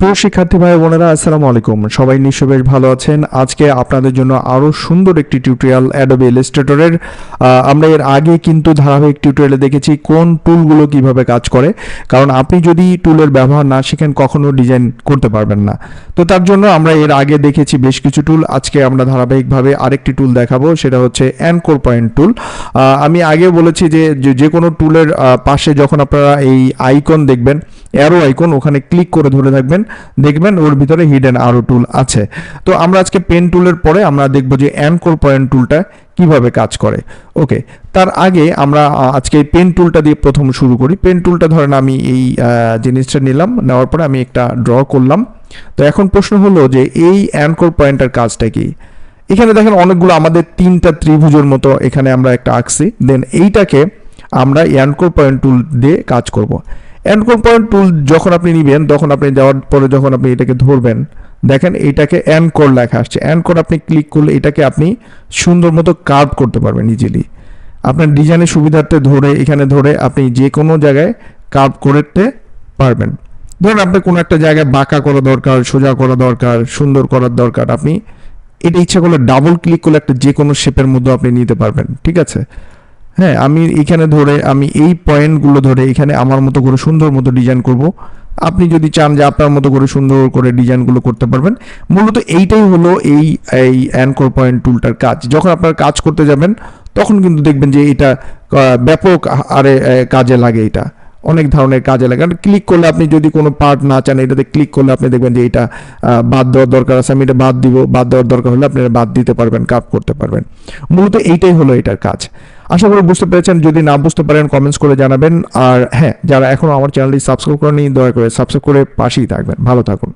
প্রিয় শিক্ষার্থী ভাই বোনেরা, আসসালামু আলাইকুম। সবাই নিশ্চয়ই বেশ ভালো আছেন। আজকে আপনাদের জন্য আরো সুন্দর একটি টিউটোরিয়াল অ্যাডোবি ইলাস্ট্রেটরের। আমরা এর আগে কিন্তু ধারাবাহিক টিউটোরিয়ালে দেখেছি কোন টুলগুলো কিভাবে কাজ করে, কারণ আপনি যদি টুলের ব্যবহার না শিখেন কখনো ডিজাইন করতে পারবেন না। তো তার জন্য আমরা এর আগে দেখেছি বেশ কিছু টুল। আজকে আমরা ধারাবাহিকভাবে আরেকটি টুল দেখাবো, সেটা হচ্ছে অ্যানকর পয়েন্ট টুল। আমি আগে বলেছি যে কোনো টুলের পাশে যখন আপনারা এই আইকন দেখবেন, অ্যারো আইকন, ওখানে ক্লিক করে ধরে থাকবেন, দেখবেন ওর ভিতরে হিডেন আরো টুল আছে। তো আমরা আজকে পেন টুলের পরে আমরা দেখব যে অ্যানকর পয়েন্ট টুলটা কিভাবে কাজ করে। ওকে, তার আগে আমরা আজকে পেন টুলটা দিয়ে প্রথম শুরু করি। পেন টুলটা ধরেন আমি এই জিনিসটা নিলাম, নেওয়ার পরে আমি একটা ড্র করলাম। তো এখন প্রশ্ন হলো যে এই অ্যানকর পয়েন্টের কাজটা কি। এখানে দেখেন অনেকগুলো আমাদের তিনটা ত্রিভুজের মতো এখানে আমরা একটা আঁকছি। দেন এইটাকে আমরা অ্যানকর পয়েন্ট টুল দিয়ে কাজ করব। অ্যানকর পয়েন্ট টুল যখন আপনি নেবেন, তখন আপনি যাওয়ার পরে যখন আপনি এটাকে ধরবেন, দেখেন এইটাকে অ্যানকর লেখা আসছে। অ্যানকর আপনি ক্লিক করলে এটাকে আপনি সুন্দর মতো কার্ভ করতে পারবেন ইজিলি। আপনার ডিজাইনের সুবিধার্থে ধরে এখানে ধরে আপনি যে কোনো জায়গায় কার্ভ করতে পারবেন। ধরুন আপনার কোনো একটা জায়গায় বাঁকা করা দরকার, সোজা করা দরকার, সুন্দর করার দরকার, আপনি এটা ইচ্ছা করলে ডাবল ক্লিক করলে একটা যে কোনো শেপের মধ্যে আপনি নিতে পারবেন। ঠিক আছে, হ্যাঁ, আমি এখানে ধরে আমি এই পয়েন্টগুলো ধরে এখানে আমার মতো করে সুন্দর মতো ডিজাইন করব। আপনি যদি চান যে আপনার মতো করে সুন্দর করে ডিজাইনগুলো করতে পারবেন। মূলত এইটাই হলো এই এই অ্যানকর পয়েন্ট টুলটার কাজ। যখন আপনার কাজ করতে যাবেন তখন কিন্তু দেখবেন যে এটা ব্যাপক আরে কাজে লাগে। এটা অনেক ধরনের কাজে লাগে। কারণ ক্লিক করলে আপনি যদি কোনো পার্ট না চান, এটাতে ক্লিক করলে আপনি দেখবেন যে এটা বাদ দেওয়ার দরকার আছে, আমি এটা বাদ দিব। বাদ দেওয়ার দরকার হলে আপনি বাদ দিতে পারবেন, কাট করতে পারবেন। মূলত এইটাই হলো এটার কাজ। আশা করি বুঝতে পেরেছেন। যদি না বুঝতে পারেন কমেন্টস করে জানাবেন। আর হ্যাঁ, যারা এখনো আমার চ্যানেলটি সাবস্ক্রাইব করেনি, দয়া করে সাবস্ক্রাইব করে পাশেই থাকবেন। ভালো থাকুন।